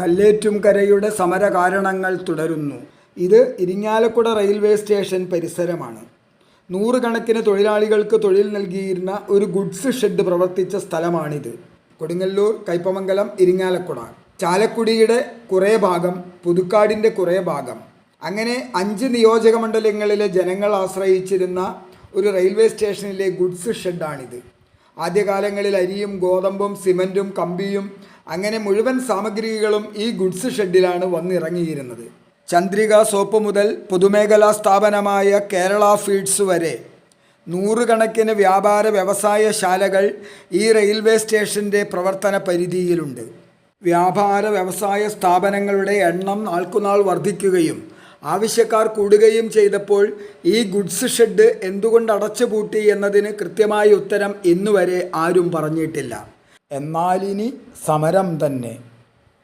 കല്ലേറ്റുംകരയുടെ സമരകാരണങ്ങൾ തുടരുന്നു. ഇത് Irinjalakuda railway station പരിസരമാണ്. നൂറുകണക്കിന് തൊഴിലാളികൾക്ക് തൊഴിൽ നൽകിയിരുന്ന ഒരു ഗുഡ്സ് ഷെഡ് പ്രവർത്തിച്ച സ്ഥലമാണിത്. കൊടുങ്ങല്ലൂർ, കയ്പമംഗലം, ഇരിങ്ങാലക്കുട, ചാലക്കുടിയുടെ കുറേ ഭാഗം, പുതുക്കാടിൻ്റെ കുറേ ഭാഗം, അങ്ങനെ 5 നിയോജക മണ്ഡലങ്ങളിലെ ജനങ്ങൾ ആശ്രയിച്ചിരുന്ന ഒരു റെയിൽവേ സ്റ്റേഷനിലെ ഗുഡ്സ് ഷെഡാണിത്. ആദ്യകാലങ്ങളിൽ അരിയും ഗോതമ്പും സിമൻറ്റും കമ്പിയും അങ്ങനെ മുഴുവൻ സാമഗ്രികളും ഈ ഗുഡ്സ് ഷെഡിലാണ് വന്നിറങ്ങിയിരുന്നത്. ചന്ദ്രിക സോപ്പ് മുതൽ പൊതുമേഖലാ സ്ഥാപനമായ കേരള ഫീഡ്സ് വരെ നൂറുകണക്കിന് വ്യാപാര വ്യവസായ ശാലകൾ ഈ റെയിൽവേ സ്റ്റേഷൻ്റെ പ്രവർത്തന പരിധിയിലുണ്ട്. വ്യാപാര വ്യവസായ സ്ഥാപനങ്ങളുടെ എണ്ണം നാൾക്കുനാൾ വർദ്ധിക്കുകയും ആവശ്യക്കാർ കൂടുകയും ചെയ്തപ്പോൾ ഈ ഗുഡ്സ് ഷെഡ് എന്തുകൊണ്ട് അടച്ചുപൂട്ടി എന്നതിന് കൃത്യമായ ഉത്തരം ഇന്നുവരെ ആരും പറഞ്ഞിട്ടില്ല. എന്നാലിനി സമരം തന്നെ.